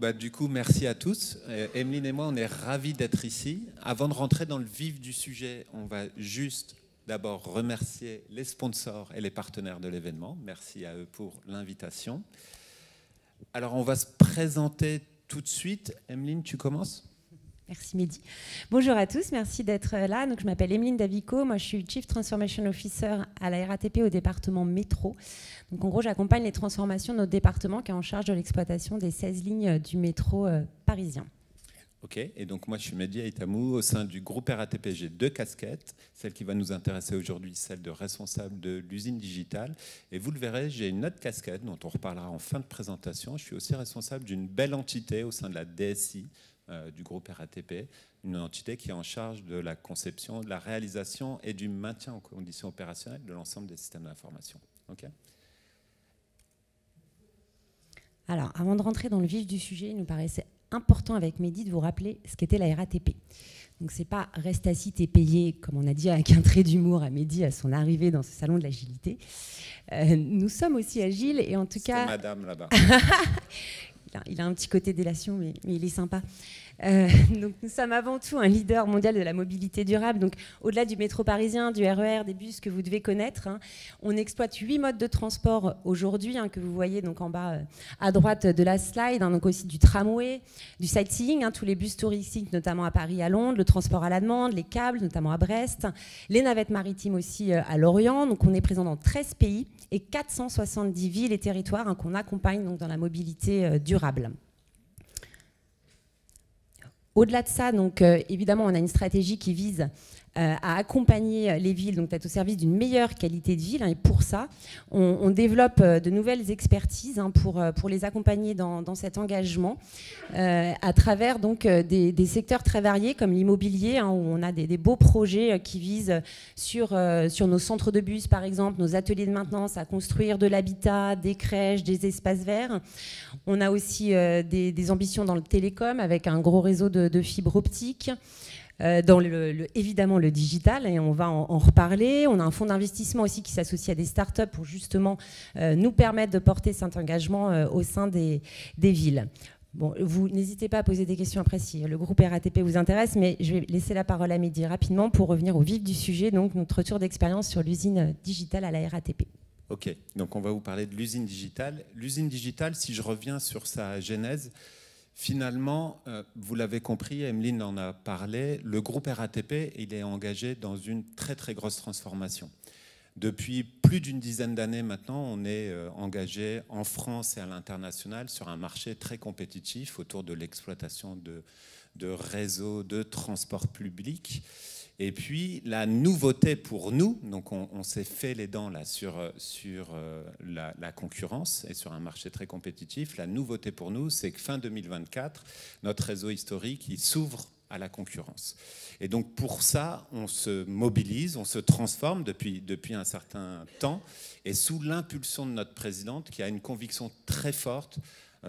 Du coup, merci à tous. Emeline et moi, on est ravis d'être ici. Avant de rentrer dans le vif du sujet, on va juste d'abord remercier les sponsors et les partenaires de l'événement. Merci à eux pour l'invitation. Alors, on va se présenter tout de suite. Emeline, tu commences ? Merci Mehdi. Bonjour à tous, merci d'être là. Donc, je m'appelle Emeline Davico, moi je suis Chief Transformation Officer à la RATP au département métro. Donc en gros, j'accompagne les transformations de notre département qui est en charge de l'exploitation des 16 lignes du métro parisien. Ok, et donc moi je suis Mehdi Aitamou au sein du groupe RATP. J'ai 2 casquettes, celle qui va nous intéresser aujourd'hui, celle de responsable de l'usine digitale. Et vous le verrez, j'ai une autre casquette dont on reparlera en fin de présentation. Je suis aussi responsable d'une belle entité au sein de la DSI du groupe RATP, une entité qui est en charge de la conception, de la réalisation et du maintien en conditions opérationnelles de l'ensemble des systèmes d'information. Okay. Alors, avant de rentrer dans le vif du sujet, il nous paraissait important avec Mehdi de vous rappeler ce qu'était la RATP. Donc, c'est pas reste assis, t'es payé, comme on a dit avec un trait d'humour à Mehdi à son arrivée dans ce salon de l'agilité. Nous sommes aussi agiles et en tout cas... C'est madame là-bas. Il a un petit côté délation, mais il est sympa. Donc nous sommes avant tout un leader mondial de la mobilité durable. Donc au-delà du métro parisien, du RER, des bus que vous devez connaître, on exploite 8 modes de transport aujourd'hui, que vous voyez donc en bas à droite de la slide. Donc aussi du tramway, du sightseeing, tous les bus touristiques, notamment à Paris, à Londres, le transport à la demande, les câbles, notamment à Brest, les navettes maritimes aussi à Lorient. Donc on est présent dans 13 pays et 470 villes et territoires qu'on accompagne donc dans la mobilité durable. Au-delà de ça, donc, évidemment, on a une stratégie qui vise à accompagner les villes, donc être au service d'une meilleure qualité de ville. Et pour ça, on développe de nouvelles expertises pour les accompagner dans cet engagement à travers donc, des secteurs très variés comme l'immobilier, où on a des beaux projets qui visent sur nos centres de bus, par exemple, nos ateliers de maintenance, à construire de l'habitat, des crèches, des espaces verts. On a aussi des ambitions dans le télécom avec un gros réseau de fibres optiques. Dans évidemment le digital, et on va en reparler. On a un fonds d'investissement aussi qui s'associe à des startups pour justement nous permettre de porter cet engagement au sein des villes. Bon, vous n'hésitez pas à poser des questions après si le groupe RATP vous intéresse, mais je vais laisser la parole à Mehdi rapidement pour revenir au vif du sujet, donc notre retour d'expérience sur l'usine digitale à la RATP. Ok, donc on va vous parler de l'usine digitale. L'usine digitale, si je reviens sur sa genèse, finalement, vous l'avez compris, Emeline en a parlé, le groupe RATP, il est engagé dans une très très grosse transformation. Depuis plus d'une dizaine d'années maintenant, on est engagé en France et à l'international sur un marché très compétitif autour de l'exploitation de réseaux de transport public. Et puis la nouveauté pour nous, donc on s'est fait les dents là sur la concurrence et sur un marché très compétitif. La nouveauté pour nous, c'est que fin 2024, notre réseau historique, il s'ouvre à la concurrence. Et donc pour ça, on se mobilise, on se transforme depuis un certain temps, et sous l'impulsion de notre présidente, qui a une conviction très forte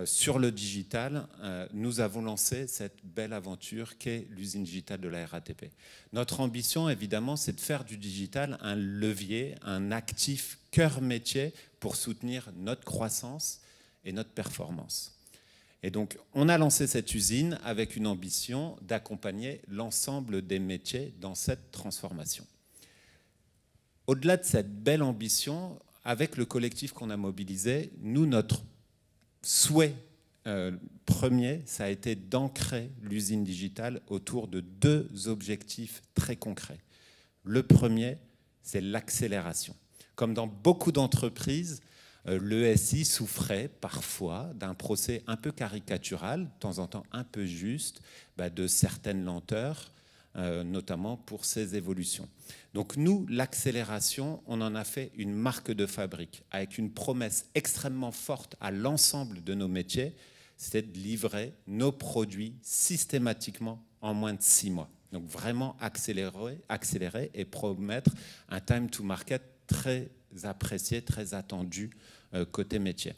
sur le digital, nous avons lancé cette belle aventure qu'est l'usine digitale de la RATP. Notre ambition, évidemment, c'est de faire du digital un levier, un actif cœur métier pour soutenir notre croissance et notre performance. Et donc, on a lancé cette usine avec une ambition d'accompagner l'ensemble des métiers dans cette transformation. Au-delà de cette belle ambition, avec le collectif qu'on a mobilisé, nous, notre souhait premier, ça a été d'ancrer l'usine digitale autour de 2 objectifs très concrets. Le premier, c'est l'accélération. Comme dans beaucoup d'entreprises, l'ESI souffrait parfois d'un procès un peu caricatural, de temps en temps un peu juste, de certaines lenteurs, notamment pour ces évolutions. Donc nous, l'accélération, on en a fait une marque de fabrique, avec une promesse extrêmement forte à l'ensemble de nos métiers, c'est de livrer nos produits systématiquement en moins de 6 mois. Donc vraiment accélérer et promettre un time to market très apprécié, très attendu côté métier.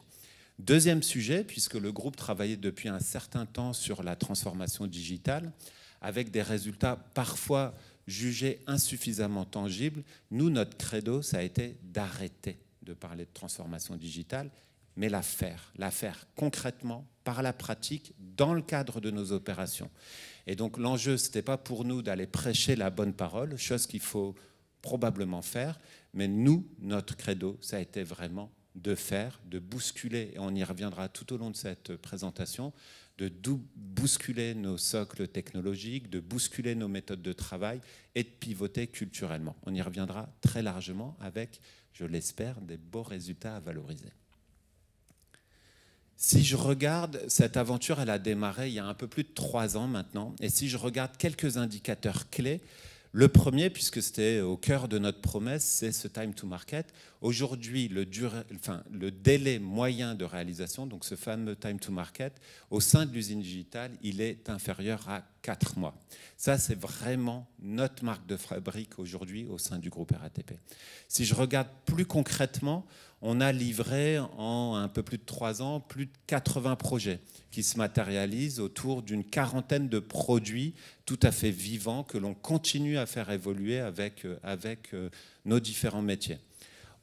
Deuxième sujet, puisque le groupe travaillait depuis un certain temps sur la transformation digitale, avec des résultats parfois jugés insuffisamment tangibles, nous, notre credo, ça a été d'arrêter de parler de transformation digitale mais la faire concrètement, par la pratique, dans le cadre de nos opérations. Et donc l'enjeu, ce n'était pas pour nous d'aller prêcher la bonne parole, chose qu'il faut probablement faire, mais nous, notre credo, ça a été vraiment de faire, de bousculer, et on y reviendra tout au long de cette présentation, de bousculer nos socles technologiques, de bousculer nos méthodes de travail et de pivoter culturellement. On y reviendra très largement avec, je l'espère, des beaux résultats à valoriser. Si je regarde, cette aventure, elle a démarré il y a un peu plus de 3 ans maintenant, et si je regarde quelques indicateurs clés, le premier, puisque c'était au cœur de notre promesse, c'est ce time to market. Aujourd'hui, le délai moyen de réalisation, donc ce fameux time to market, au sein de l'usine digitale, il est inférieur à 4 mois. Ça, c'est vraiment notre marque de fabrique aujourd'hui au sein du groupe RATP. Si je regarde plus concrètement, on a livré en un peu plus de 3 ans plus de 80 projets qui se matérialisent autour d'une quarantaine de produits tout à fait vivants que l'on continue à faire évoluer avec nos différents métiers.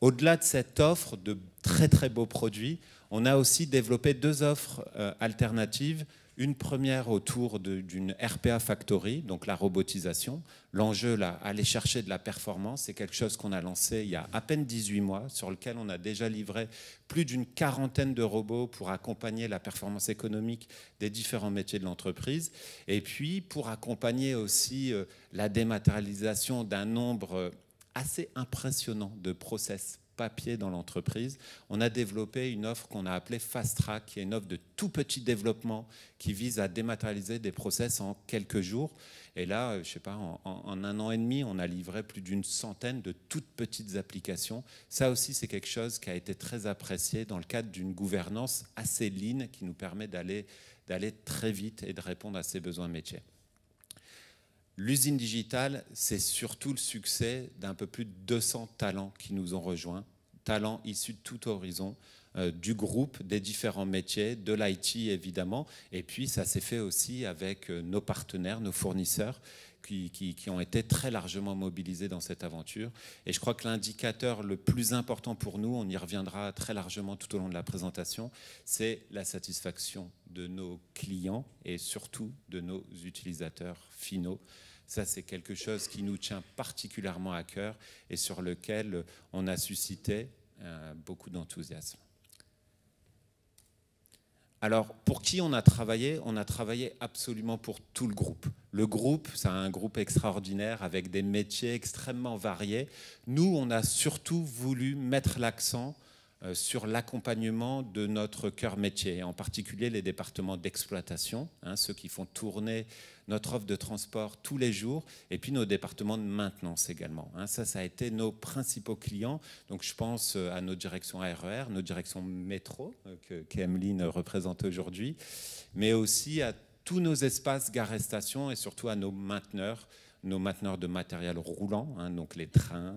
Au-delà de cette offre de très très beaux produits, on a aussi développé 2 offres alternatives. Une première autour d'une RPA Factory, donc la robotisation. L'enjeu, là, aller chercher de la performance, c'est quelque chose qu'on a lancé il y a à peine 18 mois, sur lequel on a déjà livré plus d'une quarantaine de robots pour accompagner la performance économique des différents métiers de l'entreprise. Et puis, pour accompagner aussi la dématérialisation d'un nombre assez impressionnant de process papier dans l'entreprise, on a développé une offre qu'on a appelée Fast Track, qui est une offre de tout petit développement qui vise à dématérialiser des process en quelques jours. Et là, je ne sais pas, en 1 an et demi, on a livré plus d'une centaine de toutes petites applications. Ça aussi, c'est quelque chose qui a été très apprécié dans le cadre d'une gouvernance assez lean qui nous permet d'aller très vite et de répondre à ces besoins métiers. L'usine digitale, c'est surtout le succès d'un peu plus de 200 talents qui nous ont rejoints, talents issus de tout horizon, du groupe, des différents métiers, de l'IT évidemment, et puis ça s'est fait aussi avec nos partenaires, nos fournisseurs, qui ont été très largement mobilisés dans cette aventure. Et je crois que l'indicateur le plus important pour nous, on y reviendra très largement tout au long de la présentation, c'est la satisfaction de nos clients et surtout de nos utilisateurs finaux. Ça, c'est quelque chose qui nous tient particulièrement à cœur et sur lequel on a suscité beaucoup d'enthousiasme. Alors, pour qui on a travaillé? On a travaillé absolument pour tout le groupe. Le groupe, c'est un groupe extraordinaire avec des métiers extrêmement variés. Nous, on a surtout voulu mettre l'accent sur l'accompagnement de notre cœur métier, en particulier les départements d'exploitation, ceux qui font tourner notre offre de transport tous les jours, et puis nos départements de maintenance également. Ça a été nos principaux clients. Donc je pense à nos directions RER, nos directions métro, qu'Emeline représente aujourd'hui, mais aussi à tous nos espaces gare-station et surtout à nos mainteneurs de matériel roulant, donc les trains,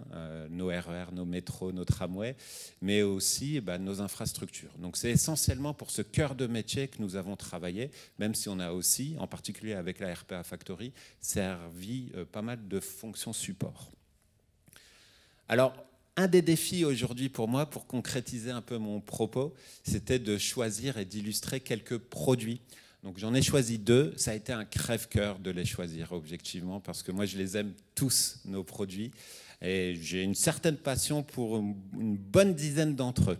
nos RER, nos métros, nos tramways, mais aussi nos infrastructures. Donc c'est essentiellement pour ce cœur de métier que nous avons travaillé, même si on a aussi, en particulier avec la RPA Factory, servi pas mal de fonctions support. Alors, un des défis aujourd'hui pour moi, pour concrétiser un peu mon propos, c'était de choisir et d'illustrer quelques produits. Donc j'en ai choisi 2, ça a été un crève-cœur de les choisir objectivement parce que moi je les aime tous, nos produits, et j'ai une certaine passion pour une bonne dizaine d'entre eux.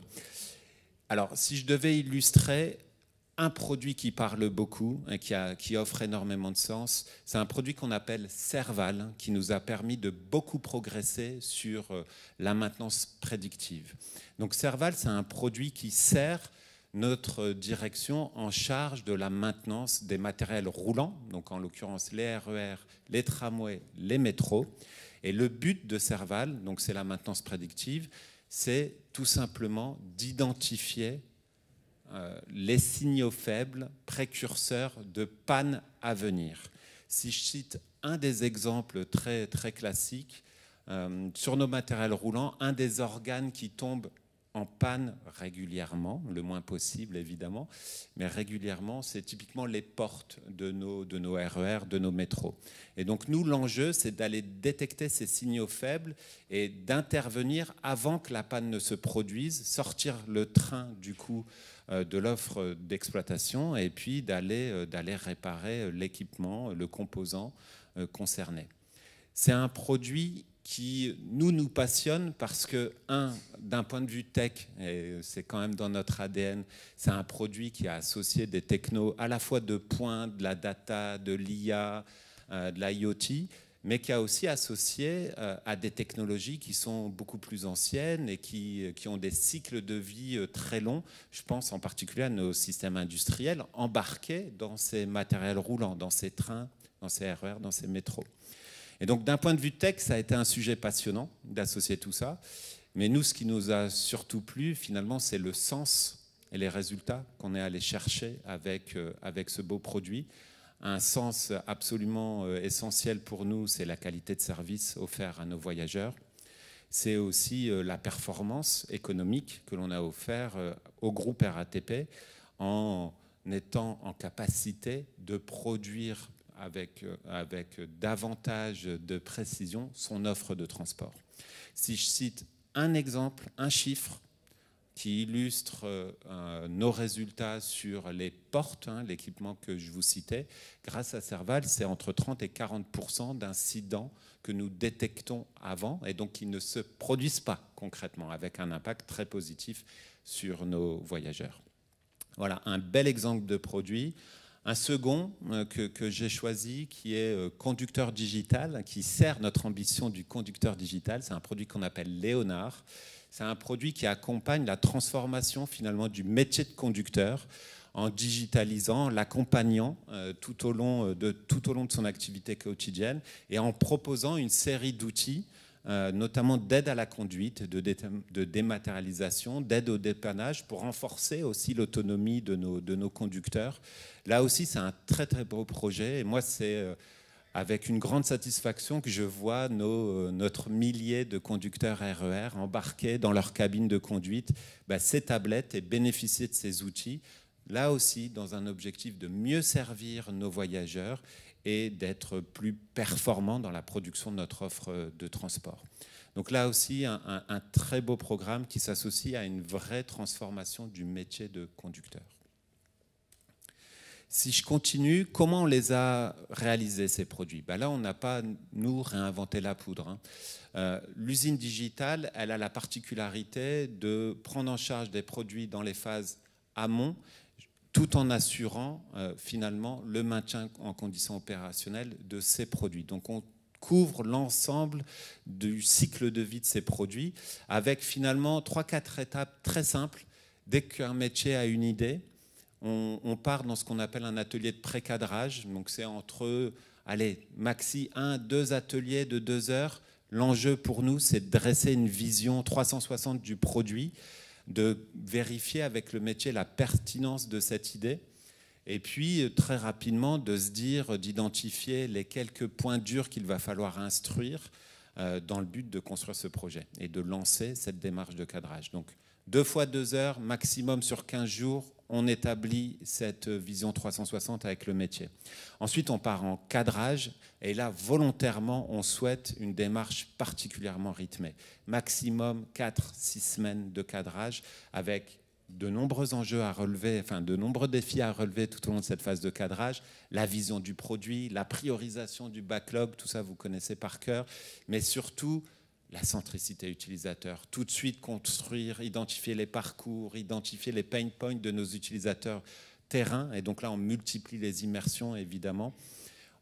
Alors si je devais illustrer un produit qui parle beaucoup et qui offre énormément de sens, c'est un produit qu'on appelle Serval, qui nous a permis de beaucoup progresser sur la maintenance prédictive. Donc Serval, c'est un produit qui sert notre direction en charge de la maintenance des matériels roulants, donc en l'occurrence les RER, les tramways, les métros. Et le but de Serval, donc c'est la maintenance prédictive, c'est tout simplement d'identifier les signaux faibles précurseurs de panne à venir. Si je cite un des exemples très, très classiques, sur nos matériels roulants, un des organes qui tombe en panne régulièrement, le moins possible évidemment, mais régulièrement, c'est typiquement les portes de nos RER, de nos métros. Et donc nous, l'enjeu, c'est d'aller détecter ces signaux faibles et d'intervenir avant que la panne ne se produise, sortir le train du coup de l'offre d'exploitation et puis d'aller réparer l'équipement, le composant concerné. C'est un produit qui nous passionne parce que, d'un point de vue tech, et c'est quand même dans notre ADN, c'est un produit qui a associé des technos à la fois de pointe, de la data, de l'IA, de l'IoT, mais qui a aussi associé à des technologies qui sont beaucoup plus anciennes et qui ont des cycles de vie très longs. Je pense en particulier à nos systèmes industriels embarqués dans ces matériels roulants, dans ces trains, dans ces RER, dans ces métros. Et donc, d'un point de vue tech, ça a été un sujet passionnant d'associer tout ça. Mais nous, ce qui nous a surtout plu, finalement, c'est le sens et les résultats qu'on est allé chercher avec ce beau produit. Un sens absolument essentiel pour nous, c'est la qualité de service offert à nos voyageurs. C'est aussi la performance économique que l'on a offert au groupe RATP en étant en capacité de produire avec davantage de précision son offre de transport. Si je cite un exemple, un chiffre qui illustre nos résultats sur les portes, l'équipement que je vous citais, grâce à Serval, c'est entre 30 et 40% d'incidents que nous détectons avant et donc qui ne se produisent pas concrètement, avec un impact très positif sur nos voyageurs. Voilà, un bel exemple de produit. Un second que j'ai choisi, qui est conducteur digital, qui sert notre ambition du conducteur digital. C'est un produit qu'on appelle Léonard. C'est un produit qui accompagne la transformation finalement du métier de conducteur en digitalisant, l'accompagnant tout au long de son activité quotidienne et en proposant une série d'outils, notamment d'aide à la conduite, de dématérialisation, d'aide au dépannage pour renforcer aussi l'autonomie de nos conducteurs. Là aussi, c'est un très très beau projet et moi, c'est avec une grande satisfaction que je vois notre millier de conducteurs RER embarqués dans leur cabine de conduite ces tablettes et bénéficier de ces outils, là aussi dans un objectif de mieux servir nos voyageurs et d'être plus performants dans la production de notre offre de transport. Donc là aussi, un très beau programme qui s'associe à une vraie transformation du métier de conducteur. Si je continue, comment on les a réalisés, ces produits ? Là, on n'a pas, nous, réinventé la poudre. L'usine digitale, elle a la particularité de prendre en charge des produits dans les phases amont, tout en assurant finalement le maintien en conditions opérationnelles de ces produits. Donc on couvre l'ensemble du cycle de vie de ces produits avec finalement 3-4 étapes très simples. Dès qu'un métier a une idée, on part dans ce qu'on appelle un atelier de pré-cadrage. Donc c'est entre, maxi 1-2 ateliers de 2 heures. L'enjeu pour nous, c'est de dresser une vision 360 du produit, de vérifier avec le métier la pertinence de cette idée et puis très rapidement de se dire, d'identifier les quelques points durs qu'il va falloir instruire dans le but de construire ce projet et de lancer cette démarche de cadrage. Donc 2 fois 2 heures, maximum sur 15 jours, on établit cette vision 360 avec le métier. Ensuite, on part en cadrage et là, volontairement, on souhaite une démarche particulièrement rythmée. Maximum 4-6 semaines de cadrage avec de nombreux enjeux à relever, de nombreux défis à relever tout au long de cette phase de cadrage. La vision du produit, la priorisation du backlog, tout ça vous connaissez par cœur, mais surtout la centricité utilisateur. Tout de suite construire, identifier les parcours, identifier les pain points de nos utilisateurs terrain. Et donc là, on multiplie les immersions, évidemment.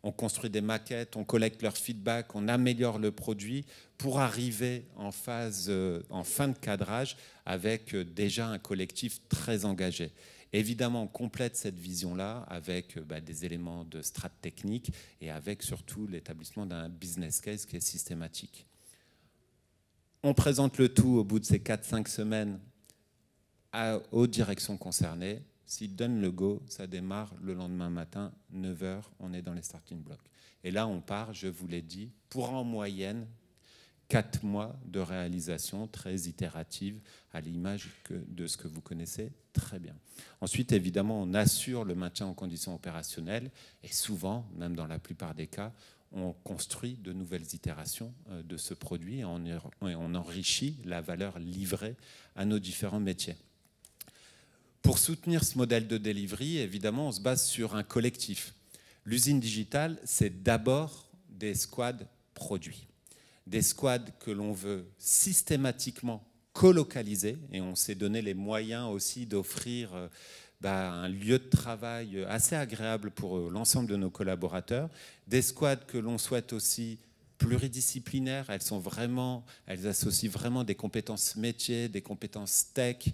On construit des maquettes, on collecte leur feedback, on améliore le produit pour arriver en fin de cadrage avec déjà un collectif très engagé. Évidemment, on complète cette vision-là avec des éléments de strat technique et avec surtout l'établissement d'un business case qui est systématique. On présente le tout au bout de ces 4-5 semaines aux directions concernées. S'ils donnent le go, ça démarre le lendemain matin, 9h, on est dans les starting blocks. Et là, on part, je vous l'ai dit, pour en moyenne 4 mois de réalisation très itérative, à l'image de ce que vous connaissez très bien. Ensuite, évidemment, on assure le maintien en conditions opérationnelles et souvent, même dans la plupart des cas, on construit de nouvelles itérations de ce produit et on enrichit la valeur livrée à nos différents métiers. Pour soutenir ce modèle de delivery, évidemment, on se base sur un collectif. L'usine digitale, c'est d'abord des squads produits. Des squads que l'on veut systématiquement colocaliser, et on s'est donné les moyens aussi d'offrir un lieu de travail assez agréable pour l'ensemble de nos collaborateurs. Des squads que l'on souhaite aussi pluridisciplinaires, elles associent vraiment des compétences métiers, des compétences tech,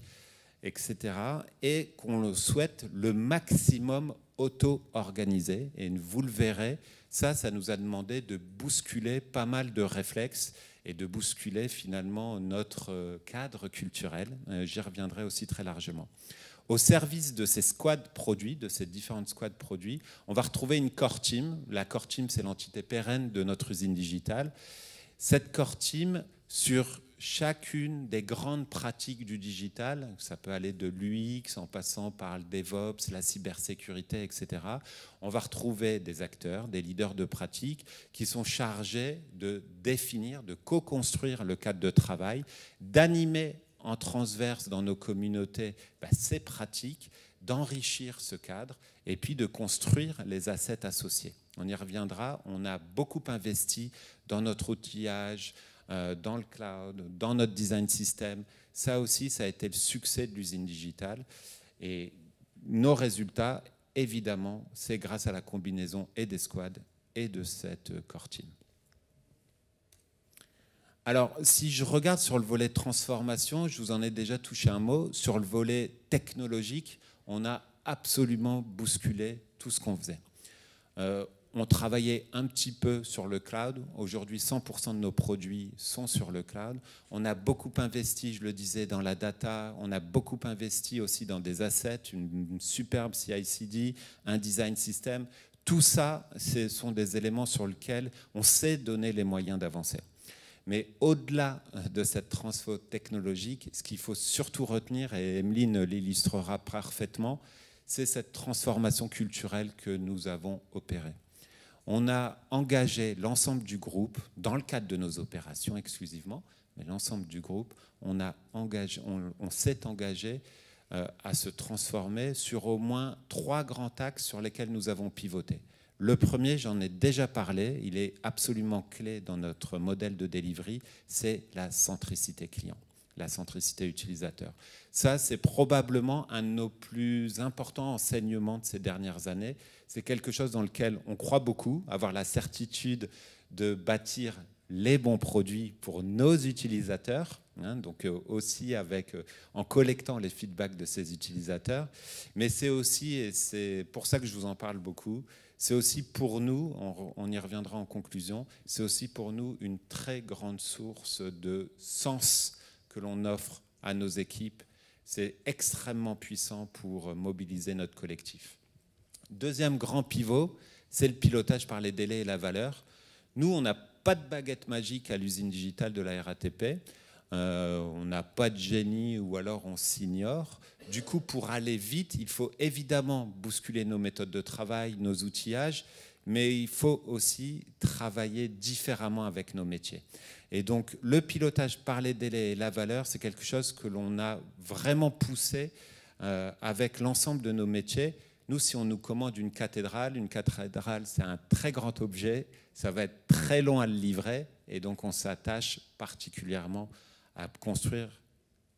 etc. Et qu'on le souhaite le maximum auto-organisé. Et vous le verrez, ça nous a demandé de bousculer pas mal de réflexes et de bousculer finalement notre cadre culturel. J'y reviendrai aussi très largement. Au service de ces squads produits, de ces différentes squads produits, on va retrouver une core team. La core team, c'est l'entité pérenne de notre usine digitale. Cette core team, sur chacune des grandes pratiques du digital, ça peut aller de l'UX en passant par le DevOps, la cybersécurité, etc. On va retrouver des acteurs, des leaders de pratiques qui sont chargés de définir, de co-construire le cadre de travail, d'animer en transverse dans nos communautés ces pratiques, d'enrichir ce cadre et puis de construire les assets associés. On y reviendra, on a beaucoup investi dans notre outillage, dans le cloud, dans notre design system. Ça aussi, ça a été le succès de l'usine digitale. Et nos résultats, évidemment, c'est grâce à la combinaison et des squads et de cette core team. Alors, si je regarde sur le volet transformation, je vous en ai déjà touché un mot, sur le volet technologique, on a absolument bousculé tout ce qu'on faisait. On travaillait un petit peu sur le cloud. Aujourd'hui, 100% de nos produits sont sur le cloud. On a beaucoup investi, je le disais, dans la data. On a beaucoup investi aussi dans des assets, une superbe CI/CD, un design system. Tout ça, ce sont des éléments sur lesquels on s'est donné les moyens d'avancer. Mais au-delà de cette transfo technologique, ce qu'il faut surtout retenir, et Emeline l'illustrera parfaitement, c'est cette transformation culturelle que nous avons opérée. On a engagé l'ensemble du groupe, dans le cadre de nos opérations exclusivement, mais l'ensemble du groupe, on s'est engagé à se transformer sur au moins 3 grands axes sur lesquels nous avons pivoté. Le premier, j'en ai déjà parlé, il est absolument clé dans notre modèle de delivery, c'est la centricité client, la centricité utilisateur. Ça, c'est probablement un de nos plus importants enseignements de ces dernières années. C'est quelque chose dans lequel on croit beaucoup, avoir la certitude de bâtir les bons produits pour nos utilisateurs, donc aussi en collectant les feedbacks de ces utilisateurs. Mais c'est aussi, et c'est pour ça que je vous en parle beaucoup, c'est aussi pour nous, on y reviendra en conclusion, c'est aussi pour nous une très grande source de sens que l'on offre à nos équipes. C'est extrêmement puissant pour mobiliser notre collectif. Deuxième grand pivot, c'est le pilotage par les délais et la valeur. Nous, on n'a pas de baguette magique à l'usine digitale de la RATP. On n'a pas de génie ou alors on s'ignore. Du coup, pour aller vite, il faut évidemment bousculer nos méthodes de travail, nos outillages, mais il faut aussi travailler différemment avec nos métiers. Et donc, le pilotage par les délais et la valeur, c'est quelque chose que l'on a vraiment poussé avec l'ensemble de nos métiers. Nous, si on nous commande une cathédrale, c'est un très grand objet, ça va être très long à le livrer, et donc on s'attache particulièrement à construire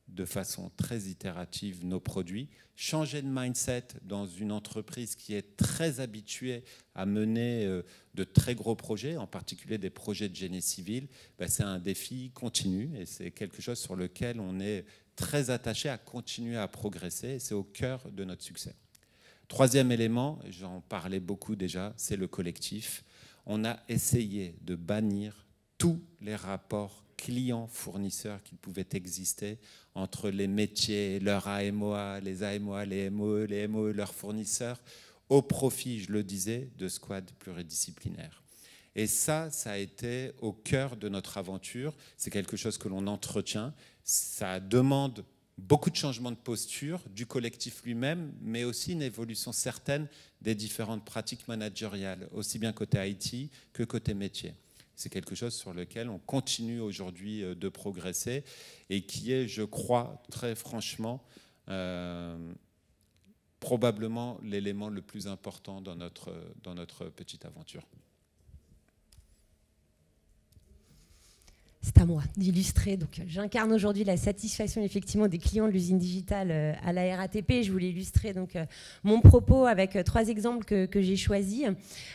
de façon très itérative nos produits, changer de mindset dans une entreprise qui est très habituée à mener de très gros projets, en particulier des projets de génie civil, c'est un défi continu et c'est quelque chose sur lequel on est très attaché à continuer à progresser et c'est au cœur de notre succès. Troisième élément, j'en parlais beaucoup déjà, c'est le collectif. On a essayé de bannir tous les rapports clients-fournisseurs qui pouvaient exister entre les métiers, leurs AMOA, les AMOA, les MOE, les MOE, leurs fournisseurs, au profit, je le disais, de squads pluridisciplinaires. Et ça a été au cœur de notre aventure. C'est quelque chose que l'on entretient. Ça demande beaucoup de changements de posture du collectif lui-même, mais aussi une évolution certaine des différentes pratiques managériales, aussi bien côté IT que côté métier. C'est quelque chose sur lequel on continue aujourd'hui de progresser et qui est, je crois, très franchement, probablement l'élément le plus important dans notre petite aventure. C'est à moi d'illustrer. Donc, j'incarne aujourd'hui la satisfaction effectivement des clients de l'usine digitale à la RATP. Je voulais illustrer donc mon propos avec 3 exemples que j'ai choisis.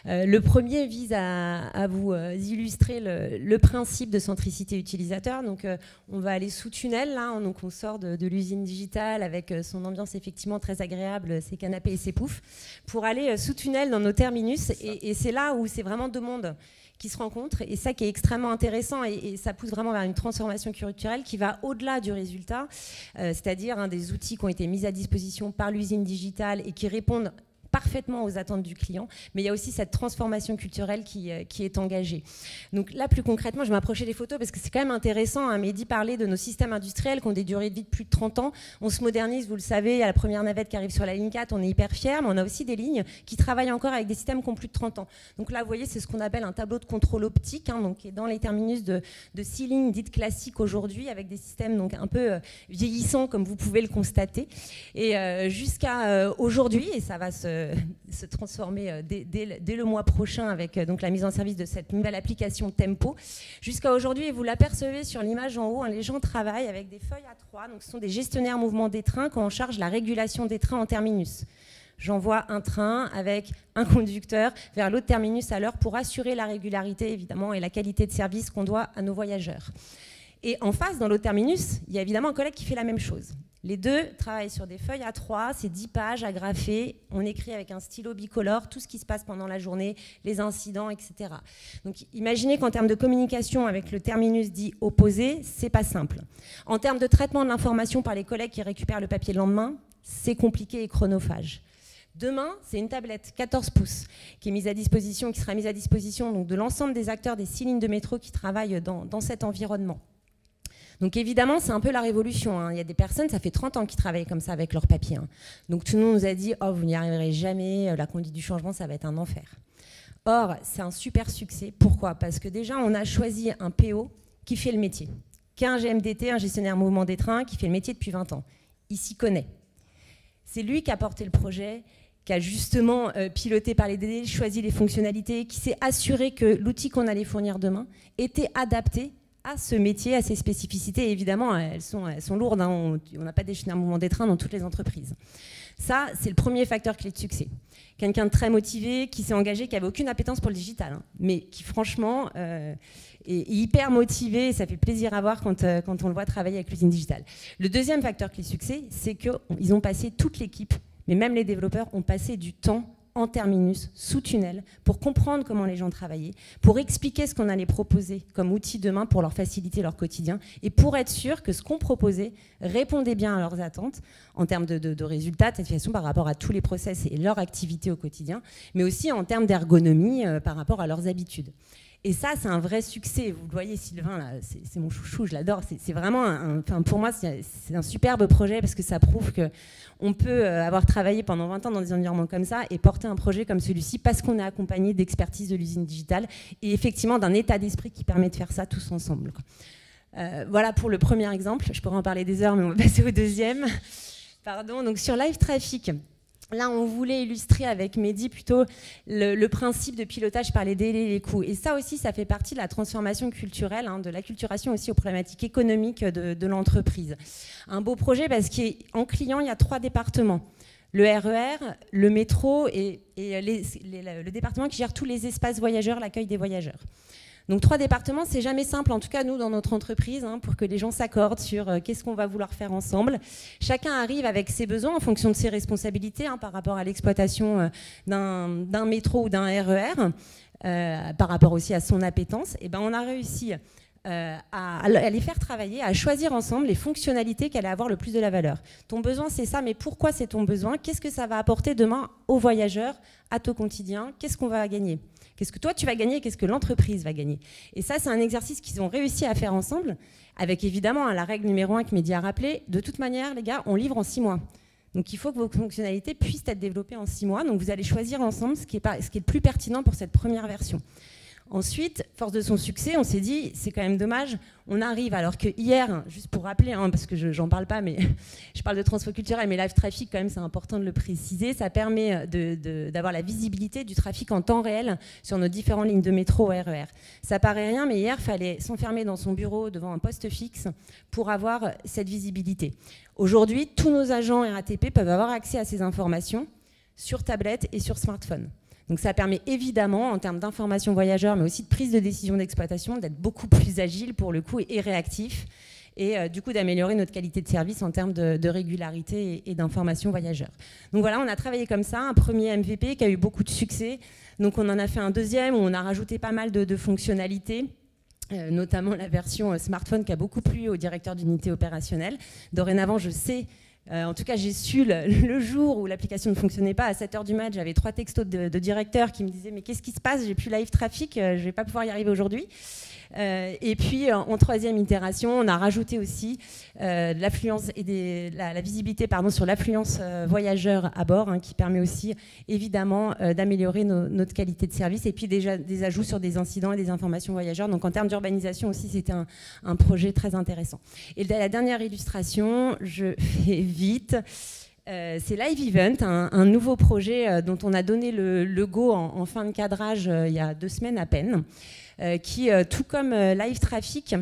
Le premier vise à vous illustrer le principe de centricité utilisateur. Donc, on va aller sous tunnel là. Donc, on sort de l'usine digitale avec son ambiance effectivement très agréable, ses canapés et ses poufs, pour aller sous tunnel dans nos terminus. Et c'est là où c'est vraiment 2 mondes qui se rencontrent, et ça qui est extrêmement intéressant, et ça pousse vraiment vers une transformation culturelle qui va au-delà du résultat, c'est-à-dire des outils qui ont été mis à disposition par l'usine digitale et qui répondent parfaitement aux attentes du client, mais il y a aussi cette transformation culturelle qui est engagée. Donc là, plus concrètement, je vais m'approcher des photos parce que c'est quand même intéressant. Mehdi parlait de nos systèmes industriels qui ont des durées de vie de plus de 30 ans. On se modernise, vous le savez, il y a la première navette qui arrive sur la ligne 4, on est hyper fiers, mais on a aussi des lignes qui travaillent encore avec des systèmes qui ont plus de 30 ans. Donc là, vous voyez, c'est ce qu'on appelle un tableau de contrôle optique, donc qui est dans les terminus de 6 lignes dites classiques aujourd'hui, avec des systèmes donc un peu vieillissants, comme vous pouvez le constater. Et jusqu'à aujourd'hui, et ça va se transformer dès le mois prochain avec donc la mise en service de cette nouvelle application Tempo. Jusqu'à aujourd'hui, et vous l'apercevez sur l'image en haut, les gens travaillent avec des feuilles A3, donc ce sont des gestionnaires mouvement des trains qui ont en charge la régulation des trains en terminus. J'envoie un train avec un conducteur vers l'autre terminus à l'heure pour assurer la régularité évidemment et la qualité de service qu'on doit à nos voyageurs. Et en face, dans l'autre terminus, il y a évidemment un collègue qui fait la même chose. Les 2 travaillent sur des feuilles A3, c'est 10 pages agrafées, on écrit avec un stylo bicolore tout ce qui se passe pendant la journée, les incidents, etc. Donc imaginez qu'en termes de communication avec le terminus dit opposé, c'est pas simple. En termes de traitement de l'information par les collègues qui récupèrent le papier le lendemain, c'est compliqué et chronophage. Demain, c'est une tablette 14 pouces qui est mise à disposition, qui sera mise à disposition donc, de l'ensemble des acteurs des 6 lignes de métro qui travaillent dans cet environnement. Donc évidemment, c'est un peu la révolution. Il y a des personnes, ça fait 30 ans qu'ils travaillent comme ça avec leur papier. Donc tout le monde nous a dit « Oh, vous n'y arriverez jamais, la conduite du changement, ça va être un enfer ». Or, c'est un super succès. Pourquoi? Parce que déjà, on a choisi un PO qui fait le métier, qui est un GMDT, un gestionnaire mouvement des trains, qui fait le métier depuis 20 ans. Il s'y connaît. C'est lui qui a porté le projet, qui a justement piloté par les DD, choisi les fonctionnalités, qui s'est assuré que l'outil qu'on allait fournir demain était adapté à ce métier, à ses spécificités. Et évidemment, elles sont lourdes. On n'a pas des gestionnaires mouvement des trains dans toutes les entreprises. Ça, c'est le premier facteur clé de succès. Quelqu'un de très motivé, qui s'est engagé, qui n'avait aucune appétence pour le digital, mais qui, franchement, est hyper motivé. Et ça fait plaisir à voir quand on le voit travailler avec l'usine digitale. Le deuxième facteur clé de succès, c'est qu'ils ont passé, toute l'équipe, mais même les développeurs, ont passé du temps en terminus, sous tunnel, pour comprendre comment les gens travaillaient, pour expliquer ce qu'on allait proposer comme outil demain pour leur faciliter leur quotidien et pour être sûr que ce qu'on proposait répondait bien à leurs attentes en termes de résultats, de satisfaction par rapport à tous les process et leur activité au quotidien, mais aussi en termes d'ergonomie par rapport à leurs habitudes. Et ça, c'est un vrai succès. Vous le voyez, Sylvain, là, c'est mon chouchou, je l'adore. C'est vraiment, pour moi, c'est un superbe projet parce que ça prouve qu'on peut avoir travaillé pendant 20 ans dans des environnements comme ça et porter un projet comme celui-ci parce qu'on est accompagné d'expertise de l'usine digitale et effectivement d'un état d'esprit qui permet de faire ça tous ensemble. Voilà pour le premier exemple. Je pourrais en parler des heures, mais on va passer au deuxième. Pardon, donc sur Live Traffic. Là, on voulait illustrer avec Mehdi plutôt le principe de pilotage par les délais et les coûts. Et ça aussi, ça fait partie de la transformation culturelle, de l'acculturation aussi aux problématiques économiques de l'entreprise. Un beau projet parce qu'en client, il y a 3 départements. Le RER, le métro et le département qui gère tous les espaces voyageurs, l'accueil des voyageurs. Donc 3 départements, c'est jamais simple, en tout cas nous dans notre entreprise, pour que les gens s'accordent sur qu'est-ce qu'on va vouloir faire ensemble. Chacun arrive avec ses besoins en fonction de ses responsabilités par rapport à l'exploitation d'un métro ou d'un RER, par rapport aussi à son appétence. Et ben on a réussi à les faire travailler, à choisir ensemble les fonctionnalités qui allaient avoir le plus de la valeur. Ton besoin, c'est ça, mais pourquoi c'est ton besoin? Qu'est-ce que ça va apporter demain aux voyageurs, à ton quotidien? Qu'est-ce qu'on va gagner? Qu'est-ce que toi tu vas gagner, qu'est-ce que l'entreprise va gagner. Et ça, c'est un exercice qu'ils ont réussi à faire ensemble, avec évidemment la règle numéro 1 que Mehdi a rappelé. De toute manière, les gars, on livre en 6 mois. Donc il faut que vos fonctionnalités puissent être développées en 6 mois. Donc vous allez choisir ensemble ce qui est le plus pertinent pour cette première version. Ensuite, force de son succès, on s'est dit, c'est quand même dommage, on arrive, alors que hier, juste pour rappeler, parce que j'en parle pas, mais je parle de transfo culturel, mais live traffic, quand même, c'est important de le préciser, ça permet d'avoir la visibilité du trafic en temps réel sur nos différentes lignes de métro ou RER. Ça paraît rien, mais hier, il fallait s'enfermer dans son bureau devant un poste fixe pour avoir cette visibilité. Aujourd'hui, tous nos agents RATP peuvent avoir accès à ces informations sur tablette et sur smartphone. Donc ça permet évidemment, en termes d'information voyageurs, mais aussi de prise de décision d'exploitation, d'être beaucoup plus agile pour le coup et réactif, et du coup d'améliorer notre qualité de service en termes de régularité et d'information voyageurs. Donc voilà, on a travaillé comme ça, un premier MVP qui a eu beaucoup de succès. Donc on en a fait un deuxième où on a rajouté pas mal de fonctionnalités. Notamment la version smartphone qui a beaucoup plu au directeur d'unité opérationnelle. Dorénavant, je sais... en tout cas, j'ai su le jour où l'application ne fonctionnait pas, à 7h du mat, j'avais 3 textos de directeurs qui me disaient « Mais qu'est-ce qui se passe? J'ai plus live traffic, je ne vais pas pouvoir y arriver aujourd'hui. » Et puis, en troisième itération, on a rajouté aussi l'affluence et la visibilité sur l'affluence voyageur à bord, qui permet aussi, évidemment, d'améliorer notre qualité de service. Et puis, déjà, des ajouts sur des incidents et des informations voyageurs. Donc, en termes d'urbanisation aussi, c'était un projet très intéressant. Et la dernière illustration, je fais vite. C'est Live Event, un nouveau projet dont on a donné le go en fin de cadrage il y a 2 semaines à peine, qui, tout comme Live Traffic,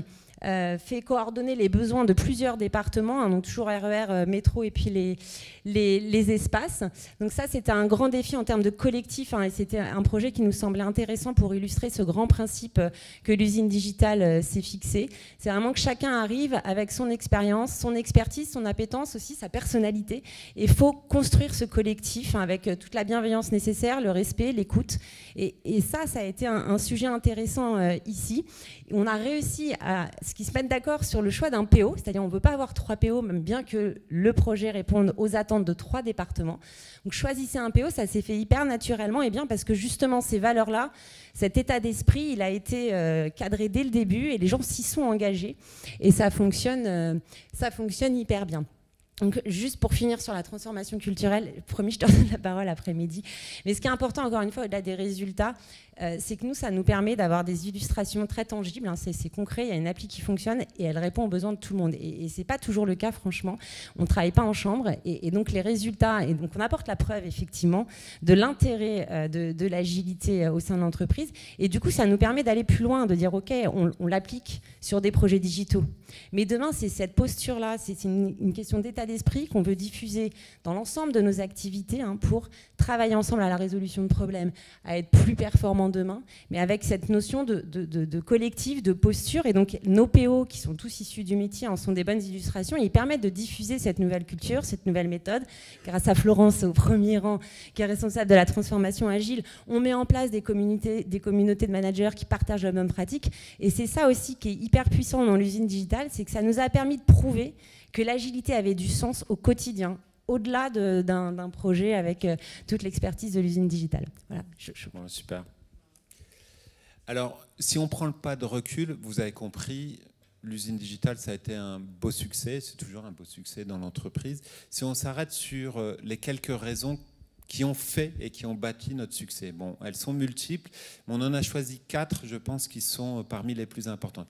fait coordonner les besoins de plusieurs départements, donc toujours RER, métro et puis les espaces. Donc ça, c'était un grand défi en termes de collectif, et c'était un projet qui nous semblait intéressant pour illustrer ce grand principe que l'usine digitale s'est fixé. C'est vraiment que chacun arrive avec son expérience, son expertise, son appétence aussi, sa personnalité. Et il faut construire ce collectif avec toute la bienveillance nécessaire, le respect, l'écoute. Et ça a été un sujet intéressant ici. On a réussi à ce qu'ils se mettent d'accord sur le choix d'un PO, c'est-à-dire on ne veut pas avoir 3 PO, même bien que le projet réponde aux attentes de 3 départements. Donc choisissez un PO, ça s'est fait hyper naturellement, et bien parce que justement ces valeurs-là, cet état d'esprit, il a été cadré dès le début et les gens s'y sont engagés et ça fonctionne hyper bien. Donc, juste pour finir sur la transformation culturelle, promis, je te redonne la parole après-midi. Mais ce qui est important, encore une fois, au-delà des résultats, c'est que nous, ça nous permet d'avoir des illustrations très tangibles. C'est concret, il y a une appli qui fonctionne et elle répond aux besoins de tout le monde. Et ce n'est pas toujours le cas, franchement. On ne travaille pas en chambre. Et donc, les résultats, et donc on apporte la preuve, effectivement, de l'intérêt de l'agilité au sein de l'entreprise. Et du coup, ça nous permet d'aller plus loin, de dire, OK, on l'applique sur des projets digitaux. Mais demain, c'est cette posture-là, c'est une question d'état d'esprit qu'on veut diffuser dans l'ensemble de nos activités pour travailler ensemble à la résolution de problèmes, à être plus performants demain, mais avec cette notion de collectif, de posture. Et donc, nos PO, qui sont tous issus du métier, en sont des bonnes illustrations. Et ils permettent de diffuser cette nouvelle culture, cette nouvelle méthode. Grâce à Florence, au premier rang, qui est responsable de la transformation agile, on met en place des communautés de managers qui partagent la bonne pratique. Et c'est ça aussi qui est hyper puissant dans l'usine digitale, c'est que ça nous a permis de prouver que l'agilité avait du sens au quotidien, au-delà d'un projet avec toute l'expertise de l'usine digitale. Voilà. Bon, super. Alors, si on prend le pas de recul, vous avez compris, l'usine digitale, ça a été un beau succès, c'est toujours un beau succès dans l'entreprise. Si on s'arrête sur les quelques raisons qui ont fait et qui ont bâti notre succès. Bon, elles sont multiples, mais on en a choisi 4, je pense, qui sont parmi les plus importantes.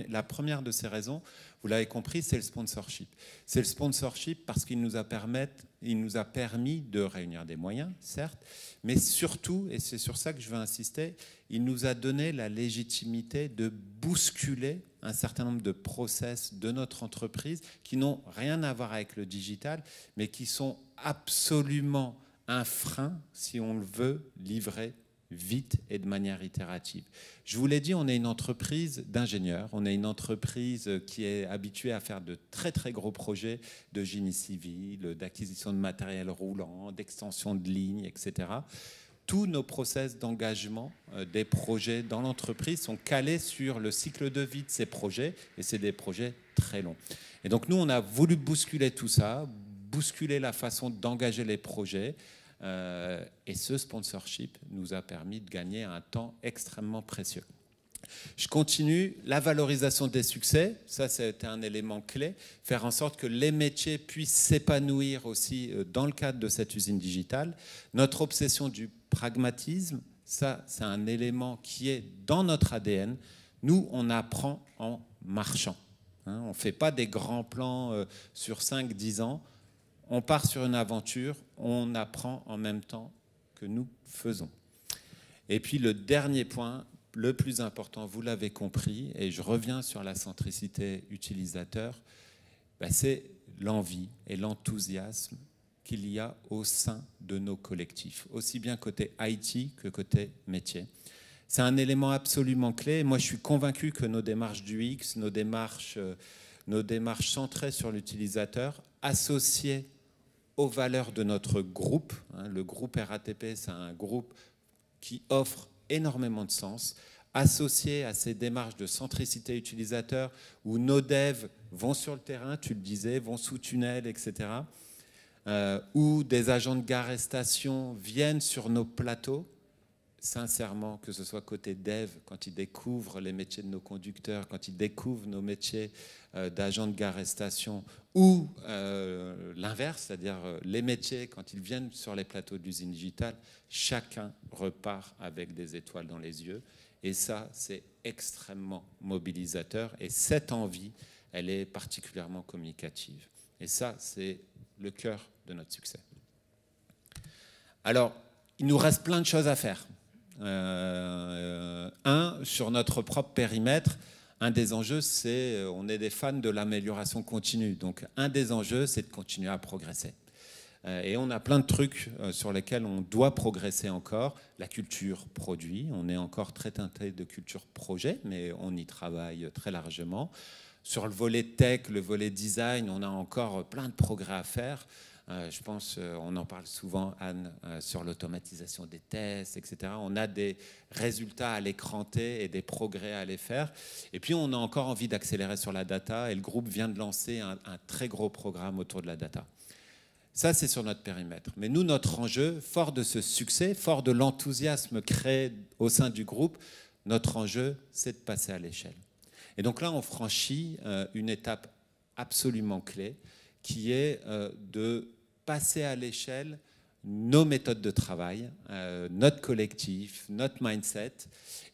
La première de ces raisons, vous l'avez compris, c'est le sponsorship. C'est le sponsorship parce qu'il nous a permis de réunir des moyens, certes, mais surtout, et c'est sur ça que je veux insister, il nous a donné la légitimité de bousculer un certain nombre de process de notre entreprise qui n'ont rien à voir avec le digital, mais qui sont absolument un frein, si on le veut, livrer vite et de manière itérative. Je vous l'ai dit, on est une entreprise d'ingénieurs, on est une entreprise qui est habituée à faire de très très gros projets de génie civil, d'acquisition de matériel roulant, d'extension de lignes, etc. Tous nos process d'engagement des projets dans l'entreprise sont calés sur le cycle de vie de ces projets, et c'est des projets très longs. Et donc nous, on a voulu bousculer tout ça, bousculer la façon d'engager les projets, Et ce sponsorship nous a permis de gagner un temps extrêmement précieux. Je continue. La valorisation des succès, ça c'était un élément clé. Faire en sorte que les métiers puissent s'épanouir aussi dans le cadre de cette usine digitale. Notre obsession du pragmatisme, ça c'est un élément qui est dans notre ADN. Nous, on apprend en marchant. On ne fait pas des grands plans sur 5-10 ans. On part sur une aventure, on apprend en même temps que nous faisons. Et puis le dernier point, le plus important, vous l'avez compris, et je reviens sur la centricité utilisateur, c'est l'envie et l'enthousiasme qu'il y a au sein de nos collectifs, aussi bien côté IT que côté métier. C'est un élément absolument clé. Moi, je suis convaincu que nos démarches du UX, nos démarches centrées sur l'utilisateur, associées aux valeurs de notre groupe. Le groupe RATP, c'est un groupe qui offre énormément de sens, associé à ces démarches de centricité utilisateur, où nos devs vont sur le terrain, tu le disais, vont sous tunnel, etc., où des agents de gare et station viennent sur nos plateaux. Sincèrement, que ce soit côté dev, quand ils découvrent les métiers de nos conducteurs, quand ils découvrent nos métiers d'agents de gare et station, ou l'inverse, c'est-à-dire les métiers, quand ils viennent sur les plateaux de l'usine digitale, chacun repart avec des étoiles dans les yeux. Et ça, c'est extrêmement mobilisateur. Et cette envie, elle est particulièrement communicative. Et ça, c'est le cœur de notre succès. Alors, il nous reste plein de choses à faire. Sur notre propre périmètre, un des enjeux, c'est, on est des fans de l'amélioration continue. Donc, un des enjeux, c'est de continuer à progresser. Et on a plein de trucs sur lesquels on doit progresser encore. La culture produit, on est encore très teinté de culture projet, mais on y travaille très largement. Sur le volet tech, le volet design, on a encore plein de progrès à faire. Je pense, on en parle souvent, Anne, sur l'automatisation des tests, etc. On a des résultats à les cranter et des progrès à les faire. Et puis, on a encore envie d'accélérer sur la data. Et le groupe vient de lancer un très gros programme autour de la data. Ça, c'est sur notre périmètre. Mais nous, notre enjeu, fort de ce succès, fort de l'enthousiasme créé au sein du groupe, notre enjeu, c'est de passer à l'échelle. Et donc là, on franchit une étape absolument clé, qui est de passer à l'échelle nos méthodes de travail, notre collectif, notre mindset.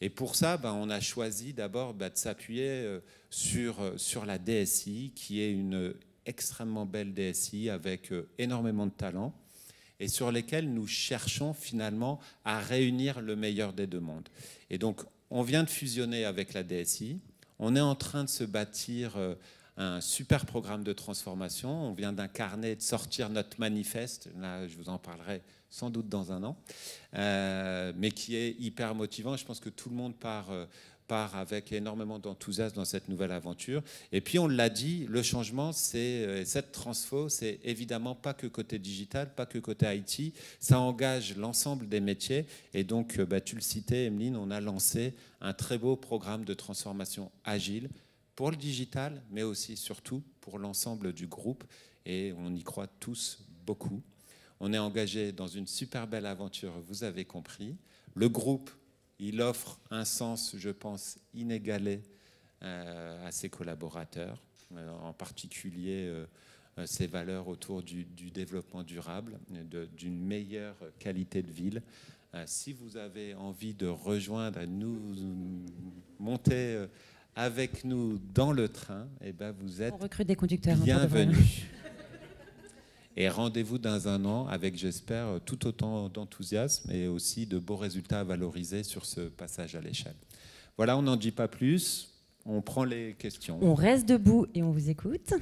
Et pour ça, on a choisi d'abord de s'appuyer sur la DSI, qui est une extrêmement belle DSI avec énormément de talent, et sur lesquels nous cherchons finalement à réunir le meilleur des deux mondes. Et donc, on vient de fusionner avec la DSI, on est en train de se bâtir un super programme de transformation. On vient d'incarner, de sortir notre manifeste. Là, je vous en parlerai sans doute dans un an, mais qui est hyper motivant. Je pense que tout le monde part avec énormément d'enthousiasme dans cette nouvelle aventure. Et puis, on l'a dit, le changement, cette transfo, c'est évidemment pas que côté digital, pas que côté IT. Ça engage l'ensemble des métiers. Et donc, tu le citais, Emeline, on a lancé un très beau programme de transformation agile pour le digital, mais aussi, surtout, pour l'ensemble du groupe. Et on y croit tous beaucoup. On est engagé dans une super belle aventure, vous avez compris. Le groupe, il offre un sens, je pense, inégalé à ses collaborateurs, en particulier ses valeurs autour du développement durable, d'une meilleure qualité de ville. Si vous avez envie de rejoindre, nous monter avec nous dans le train, eh ben vous êtes on recrute des conducteurs, bienvenus. Et rendez-vous dans un an avec, j'espère, tout autant d'enthousiasme et aussi de beaux résultats à valoriser sur ce passage à l'échelle. Voilà, on n'en dit pas plus. On prend les questions. On reste debout et on vous écoute.